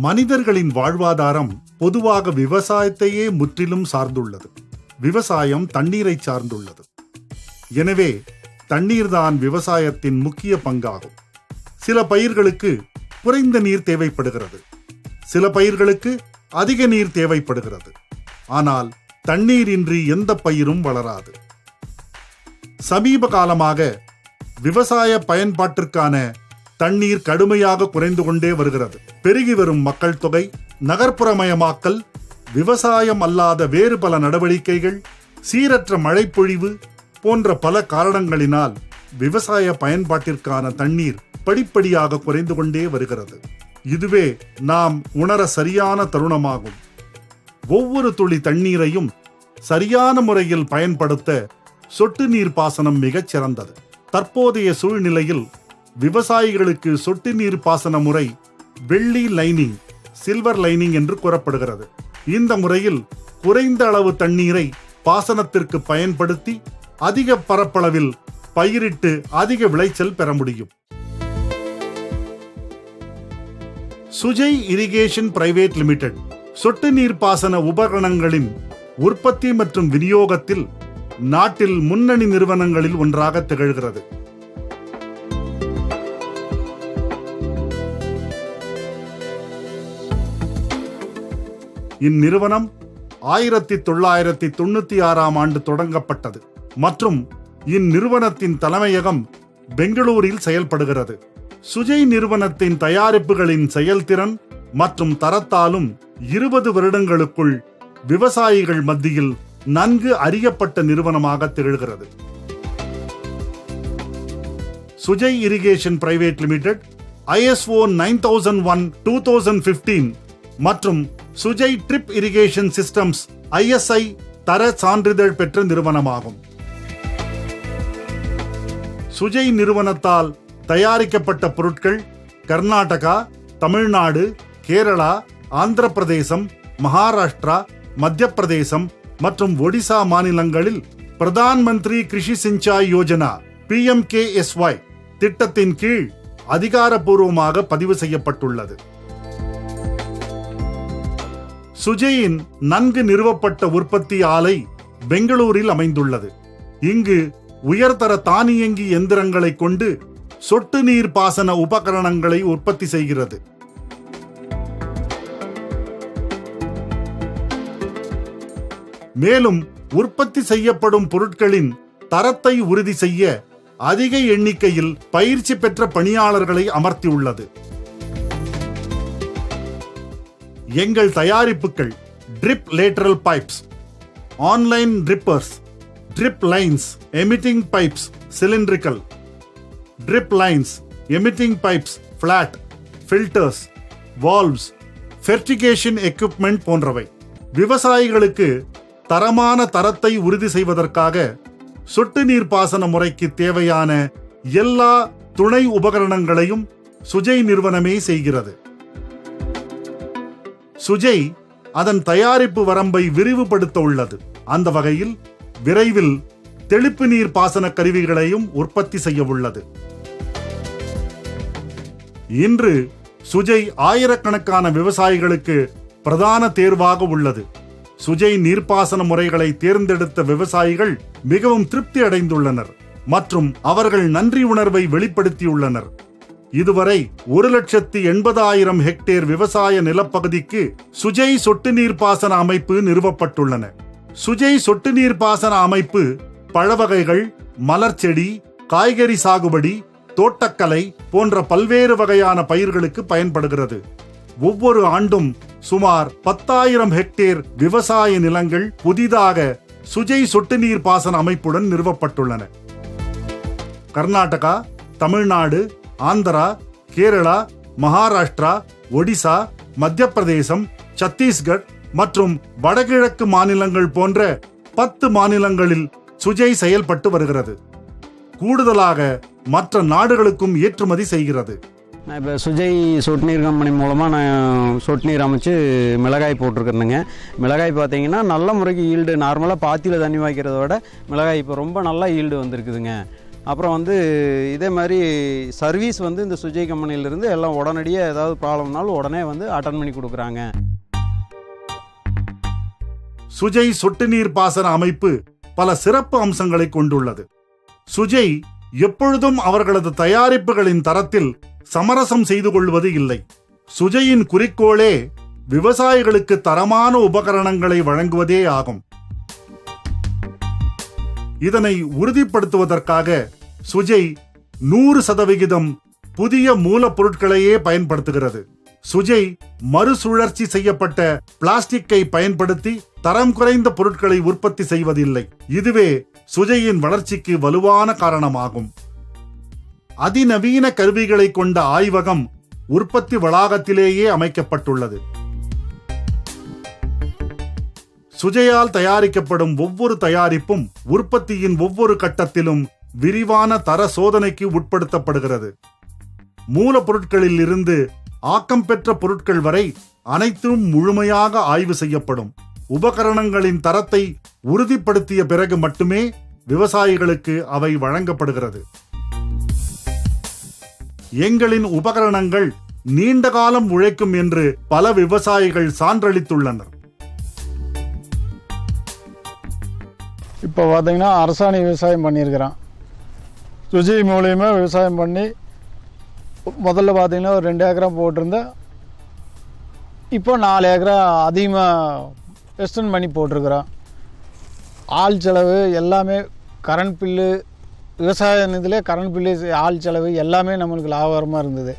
மனிதர்களின் வாழ்வாதாரம் பொதுவாக விவசாயத்தையே முற்றிலும் சார்ந்துள்ளது. விவசாயம் தண்ணீரை சார்ந்துள்ளது. எனவே தண்ணீர்தான் விவசாயத்தின் முக்கிய பங்காகும். சில பயிர்களுக்கு குறைந்த நீர் தேவைப்படுகிறது, சில பயிர்களுக்கு அதிக நீர் தேவைப்படுகிறது. ஆனால் தண்ணீரின்றி எந்த பயிரும் வளராது. சமீப காலமாக விவசாய பயன்பாட்டிற்கான தண்ணீர் கடுமையாக குறைந்து கொண்டே வருகிறது. பெருகி வரும் மக்கள் தொகை, நகர்ப்புறமயமாக்கல், விவசாயம் அல்லாத வேறு பல நடவடிக்கைகள், சீரற்ற மழைப்பொழிவு போன்ற பல காரணங்களினால் விவசாய பயன்பாட்டிற்கான தண்ணீர் படிப்படியாக குறைந்து கொண்டே வருகிறது. இதுவே நாம் உணர சரியான தருணமாகும். ஒவ்வொரு துளி தண்ணீரையும் சரியான முறையில் பயன்படுத்த சொட்டு நீர் பாசனம் மிகச் சிறந்தது. தற்போதைய சூழ்நிலையில் விவசாயிகளுக்கு சொட்டு நீர் பாசன முறை வெள்ளி லைனிங், சில்வர் லைனிங் என்று கூறப்படுகிறது. இந்த முறையில் குறைந்த அளவு தண்ணீரை பாசனத்திற்கு பயன்படுத்தி அதிக பரப்பளவில் பயிரிட்டு அதிக விளைச்சல் பெற முடியும். சுஜய் இரிகேஷன் பிரைவேட் லிமிடெட் சொட்டு நீர் பாசன உபகரணங்களின் உற்பத்தி மற்றும் விநியோகத்தில் நாட்டில் முன்னணி நிறுவனங்களில் ஒன்றாக திகழ்கிறது. இந்நிறுவனம் 1996ஆம் ஆண்டு தொடங்கப்பட்டது மற்றும் இந்நிறுவனத்தின் தலைமையகம் பெங்களூரில் செயல்படுகிறது. சுஜய் நிறுவனத்தின் தயாரிப்புகளின் செயல்திறன் மற்றும் தரத்தாலும் 20 வருடங்களுக்குள் விவசாயிகள் மத்தியில் நன்கு அறியப்பட்ட நிறுவனமாக திகழ்கிறது. Sujay irrigation private limited ISO 9001:2015 மற்றும் Sujay drip irrigation systems ISI தர சான்றிதழ் பெற்ற நிறுவனமாகும். சுஜய் நிறுவனத்தால் தயாரிக்கப்பட்ட பொருட்கள் கர்நாடகா, தமிழ்நாடு, கேரளா, ஆந்திர பிரதேசம், மகாராஷ்டிரா, மத்திய பிரதேசம் மற்றும் ஒடிசா மாநிலங்களில் பிரதான் மந்திரி கிருஷி சிஞ்சாய் யோஜனா PMKSY திட்டத்தின் கீழ் அதிகாரப்பூர்வமாக பதிவு செய்யப்பட்டுள்ளது. சுஜயின் நன்கு நிறுவப்பட்ட உற்பத்தி ஆலை பெங்களூரில் அமைந்துள்ளது. இங்கு உயர்தர தானியங்கி எந்திரங்களை கொண்டு சொட்டு நீர் பாசன உபகரணங்களை உற்பத்தி செய்கிறது. மேலும் உற்பத்தி செய்யப்படும் பொருட்களின் தரத்தை உறுதி செய்ய அதிக எண்ணிக்கையில் பயிற்சி பெற்ற பணியாளர்களை அமர்த்தியுள்ளது. எங்கள் தயாரிப்புகள் drip lateral pipes, online drippers, drip lines, emitting pipes cylindrical, drip lines, emitting pipes flat, filters, valves, fertigation equipment போன்றவை. விவசாயிகளுக்கு தரமான தரத்தை உறுதி செய்வதற்காக சொட்டு நீர் பாசன முறைக்கு தேவையான எல்லா துணை உபகரணங்களையும் சுஜய் நிறுவனமே செய்கிறது. சுஜய் அதன் தயாரிப்பு வரம்பை விரிவுபடுத்த உள்ளது. அந்த வகையில் விரைவில் தெளிப்பு நீர் பாசன கருவிகளையும் உற்பத்தி செய்ய உள்ளது. இன்று சுஜய் ஆயிரக்கணக்கான விவசாயிகளுக்கு பிரதான தேர்வாக உள்ளது. சுஜய் நீர்ப்பாசன முறைகளை தேர்ந்தெடுத்த விவசாயிகள் மிகவும் திருப்தி அடைந்துள்ளனர் மற்றும் அவர்கள் நன்றி உணர்வை வெளிப்படுத்தியுள்ளனர். இதுவரை 1,80,000 ஹெக்டேர் விவசாய நிலப்பகுதிக்கு சுஜய் சொட்டு நீர் பாசன அமைப்பு நிறுவப்பட்டுள்ளன. சுஜய் சொட்டு நீர் பாசன அமைப்பு பழவகைகள், மலர்ச்செடி, காய்கறி சாகுபடி, தோட்டக்கலை போன்ற பல்வேறு வகையான பயிர்களுக்கு பயன்படுகிறது. ஒவ்வொரு ஆண்டும் சுமார் 10,000 ஹெக்டேர் விவசாய நிலங்கள் புதிதாக சுஜய் சொட்டு நீர் பாசன அமைப்புடன் நிறுவப்பட்டுள்ளன. கர்நாடகா, தமிழ்நாடு, ஆந்திரா, கேரளா, மகாராஷ்டிரா, ஒடிசா, மத்திய பிரதேசம், சத்தீஸ்கர் மற்றும் வடகிழக்கு மாநிலங்கள் போன்ற 10 மாநிலங்களில் சுஜய் செயல்பட்டு வருகிறது. கூடுதலாக மற்ற நாடுகளுக்கும் ஏற்றுமதி செய்கிறது. நான் இப்போ சுஜய் சொட்டு நீர் கம்பெனி மூலமாக நான் சொட்டு நீர் அமைச்சு மிளகாய் போட்டிருக்கிறேனுங்க. மிளகாய் பார்த்தீங்கன்னா நல்ல முறைக்கு ஈல்டு, நார்மலாக பாத்தியில் தண்ணி வாய்க்கிறத விட மிளகாய் இப்போ ரொம்ப நல்லா ஈல்டு வந்திருக்குதுங்க. அப்புறம் வந்து இதே மாதிரி சர்வீஸ் வந்து இந்த சுஜய் கம்பெனியிலேருந்து எல்லாம் உடனடியாக ஏதாவது ப்ராப்ளம்னாலும் உடனே வந்து அட்டன் பண்ணி கொடுக்குறாங்க. சுஜய் சொட்டு நீர் பாசன அமைப்பு பல சிறப்பு அம்சங்களை கொண்டுள்ளது. சுஜய் எப்பொழுதும் அவர்களது தயாரிப்புகளின் தரத்தில் சமரசம் செய்து கொள்வது இல்லை. சுஜயின் குறிக்கோளே விவசாயிகளுக்கு தரமான உபகரணங்களை வழங்குவதே ஆகும். இதனை உறுதிப்படுத்துவதற்காக சுஜய் 100% புதிய மூலப்பொருட்களையே பயன்படுத்துகிறது. சுஜய் மறுசுழற்சி செய்யப்பட்ட பிளாஸ்டிக்கை பயன்படுத்தி தரம் குறைந்த பொருட்களை உற்பத்தி செய்வதில்லை. இதுவே சுஜயின் வளர்ச்சிக்கு வலுவான காரணமாகும். அதிநவீன கருவிகளை கொண்ட ஆய்வகம் உற்பத்தி வளாகத்திலேயே அமைக்கப்பட்டுள்ளது. சுஜயால் தயாரிக்கப்படும் ஒவ்வொரு தயாரிப்பும் உற்பத்தியின் ஒவ்வொரு கட்டத்திலும் விரிவான தர சோதனைக்கு உட்படுத்தப்படுகிறது. மூலப்பொருட்களில் இருந்து ஆக்கம் பெற்ற பொருட்கள் வரை அனைத்தும் முழுமையாக ஆய்வு செய்யப்படும். உபகரணங்களின் தரத்தை உறுதிப்படுத்திய பிறகு மட்டுமே விவசாயிகளுக்கு அவை வழங்கப்படுகிறது. எங்களின் உபகரணங்கள் நீண்ட காலம் உழைக்கும் என்று பல விவசாயிகள் சான்றளித்துள்ளனர். இப்போ பார்த்தீங்கன்னா அரசாணி விவசாயம் பண்ணியிருக்கிறோம். சுஜய் மூலியமாக விவசாயம் பண்ணி முதல்ல பார்த்தீங்கன்னா ஒரு 2 ஏக்கரா போட்டிருந்தேன். இப்போ 4 ஏக்கரா அதிகமாக எக்ஸ்டெண்ட் பண்ணி போட்டிருக்கிறோம். ஆள் செலவு எல்லாமே கரண்ட் பில்லு, விவசாய நிதியிலே கரண்ட் பில்லு, ஆள் செலவு எல்லாமே நம்மளுக்கு லாபகரமாக இருந்தது.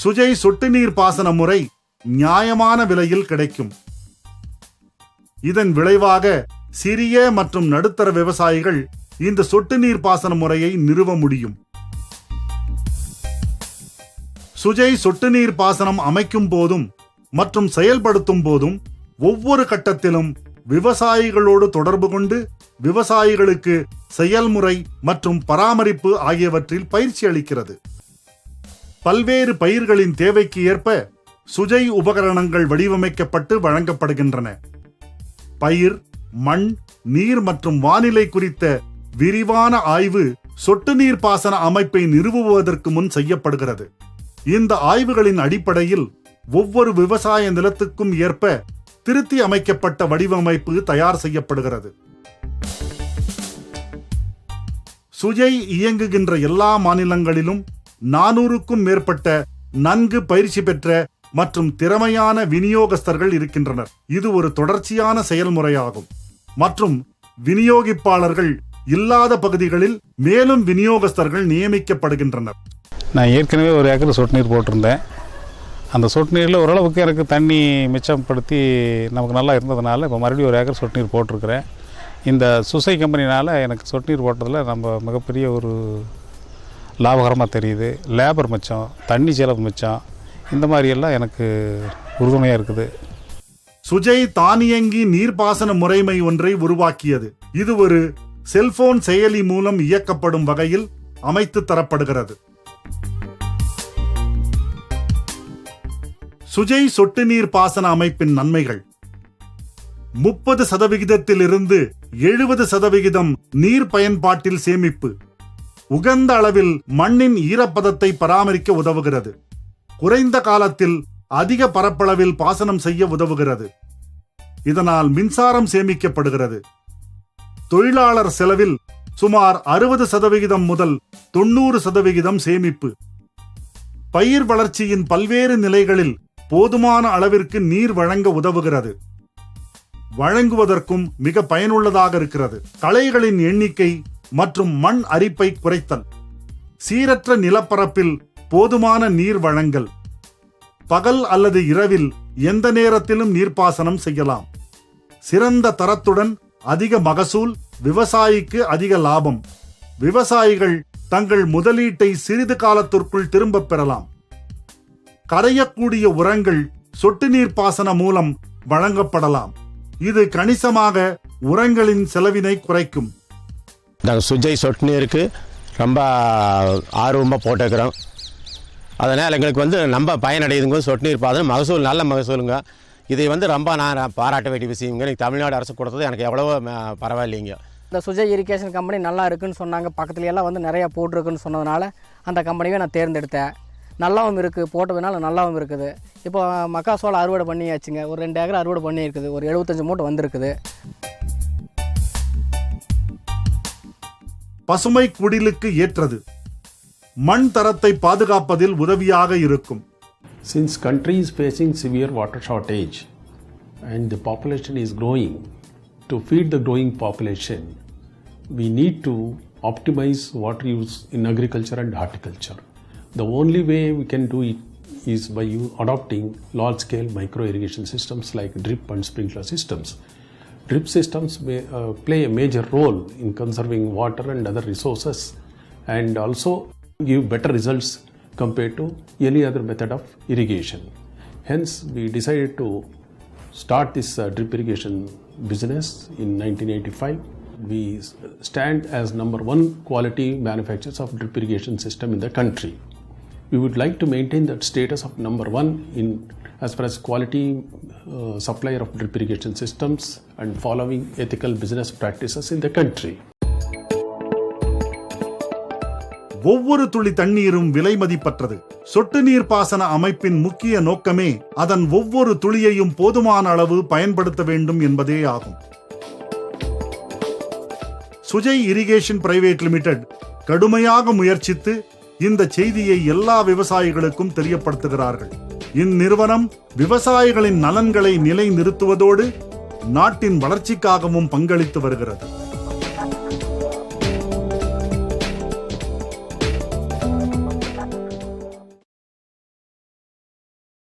சுஜய் சொட்டு நீர் பாசன முறை நியாயமான விலையில் கிடைக்கும். இதன் விளைவாக சிறிய மற்றும் நடுத்தர விவசாயிகள் இந்த சொட்டு நீர் பாசன முறையை நிறுவ முடியும். சுஜய் சொட்டு நீர் பாசனம் அமைக்கும் போதும் மற்றும் செயல்படுத்தும் போதும் ஒவ்வொரு கட்டத்திலும் விவசாயிகளோடு தொடர்பு கொண்டு விவசாயிகளுக்கு செயல்முறை மற்றும் பராமரிப்பு ஆகியவற்றில் பயிற்சி அளிக்கிறது. பல்வேறு பயிர்களின் தேவைக்கு ஏற்ப சுஜய் உபகரணங்கள் வடிவமைக்கப்பட்டு வழங்கப்படுகின்றன. பயிர், மண், நீர் மற்றும் வானிலை குறித்த விரிவான ஆய்வு சொட்டு நீர் பாசன அமைப்பை நிறுவுவதற்கு முன் செய்யப்படுகிறது. இந்த ஆய்வுகளின் அடிப்படையில் ஒவ்வொரு விவசாய நிலத்துக்கும் ஏற்ப திருத்தி அமைக்கப்பட்ட வடிவமைப்பு தயார் செய்யப்படுகிறது. சுஜய் இயங்குகின்ற எல்லா மாநிலங்களிலும் 400க்கும் மேற்பட்ட நன்கு பயிற்சி பெற்ற மற்றும் திறமையான விநியோகஸ்தர்கள் இருக்கின்றனர். இது ஒரு தொடர்ச்சியான செயல்முறையாகும் மற்றும் விநியோகிப்பாளர்கள் இல்லாத பகுதிகளில் மேலும் விநியோகஸ்தர்கள் நியமிக்கப்படுகின்றனர். நான் ஏற்கனவே 1 ஏக்கர் சொட்டு நீர் போட்டிருந்தேன். அந்த சொட்டு நீரில் ஓரளவுக்கு எனக்கு தண்ணி மிச்சப்படுத்தி நமக்கு நல்லா இருந்ததுனால இப்போ மறுபடியும் 1 ஏக்கர் சொட்டு நீர் போட்டிருக்கிறேன். இந்த சுசை கம்பெனினால் எனக்கு சொட்டு நீர் போட்டதில் நம்ம மிகப்பெரிய ஒரு லாபகரமாக தெரியுது. லேபர் மிச்சம், தண்ணி செலவு மிச்சம், இந்த மாதிரியெல்லாம் எனக்கு உறுதுணையாக இருக்குது. சுஜய் தானியங்கி நீர்ப்பாசன முறைமை ஒன்றை உருவாக்கியது. இது ஒரு செல்போன் செயலி மூலம் இயக்கப்படும் வகையில் அமைத்து தரப்படுகிறது. சுஜய் சொட்டு நீர் பாசன அமைப்பின் நன்மைகள்: 30% 70% நீர் பயன்பாட்டில் சேமிப்பு, உகந்த அளவில் மண்ணின் ஈரப்பதத்தை பராமரிக்க உதவுகிறது, குறைந்த காலத்தில் அதிக பரப்பளவில் பாசனம் செய்ய உதவுகிறது. இதனால் மின்சாரம் சேமிக்கப்படுகிறது. தொழிலாளர் செலவில் சுமார் 60% முதல் 90% சேமிப்பு. பயிர் வளர்ச்சியின் பல்வேறு நிலைகளில் போதுமான அளவிற்கு நீர் வழங்க உதவுகிறது. வழங்குவதற்கும் மிக பயனுள்ளதாக இருக்கிறது. களைகளின் எண்ணிக்கை மற்றும் மண் அரிப்பை குறைத்தல், சீரற்ற நிலப்பரப்பில் போதுமான நீர் வழங்கல், பகல் அல்லது இரவில் எந்த நேரத்திலும் நீர்ப்பாசனம் செய்யலாம், சிறந்த தரத்துடன் அதிக மகசூல், விவசாயிக்கு அதிக லாபம், விவசாயிகள் தங்கள் முதலீட்டை சிறிது காலத்திற்குள் திரும்பப் பெறலாம், கரையக்கூடிய உரங்கள் சொட்டு நீர் பாசன மூலம் வழங்கப்படலாம். இது கணிசமாக உரங்களின் செலவினை குறைக்கும். நாங்கள் சுஜய் சொட்டு நீருக்கு ரொம்ப ஆர்வமாக போட்டுக்கிறோம். அதனால் எங்களுக்கு ரொம்ப பயனடையுதுங்க. சொட்டு நீர் பாசனம் மகசூல் நல்ல மகசூலுங்க. இதை ரொம்ப நான் பாராட்ட வேண்டிய விஷயங்க. எனக்கு தமிழ்நாடு அரசு கொடுத்தது எனக்கு எவ்வளவோ பரவாயில்லைங்க. இந்த சுஜய் இரிகேஷன் கம்பெனி நல்லா இருக்குன்னு சொன்னாங்க, பக்கத்துலையெல்லாம் வந்து நிறையா போட்டிருக்குன்னு சொன்னதுனால அந்த கம்பெனியை நான் தேர்ந்தெடுத்தேன். நல்லாவும் இருக்குது, போட்டதுனால நல்லாவும் இருக்குது. இப்போ மக்காசோளம் அறுவடை பண்ணியாச்சுங்க. ஒரு 2 ஏக்கர் அறுவடை பண்ணியிருக்குது. ஒரு 75 மூட்டை வந்திருக்குது. பசுமை குடிலுக்கு ஏற்றது, மண் தரத்தை பாதுகாப்பதில் உதவியாக இருக்கும். Since country is facing severe water shortage and the population is growing, to feed the growing population, we need to optimize water use in agriculture and horticulture. The only way we can do it is by adopting large-scale micro-irrigation systems like drip and sprinkler systems. Drip systems may play a major role in conserving water and other resources and also give better results compared to any other method of irrigation. Hence, we decided to start this drip irrigation business in 1985. We stand as number 1 quality manufacturers of drip irrigation system in the country. We would like to maintain that status of number 1 in as far as quality supplier of drip irrigation systems and following ethical business practices in the country. ஒவ்வொரு துளி தண்ணீரும் விலை மதிப்பற்றது. சொட்டு நீர் பாசன அமைப்பின் முக்கிய நோக்கமே அதன் ஒவ்வொரு துளியையும் போதுமான அளவு பயன்படுத்த வேண்டும் என்பதே ஆகும். சுஜய் இரிகேஷன் பிரைவேட் லிமிடெட் கடுமையாக முயற்சித்து இந்த செய்தியை எல்லா விவசாயிகளுக்கும் தெரியப்படுத்துகிறார்கள். இந்நிறுவனம் விவசாயிகளின் நலன்களை நிலைநிறுத்துவதோடு நாட்டின் வளர்ச்சிக்காகவும் பங்களித்து வருகிறது.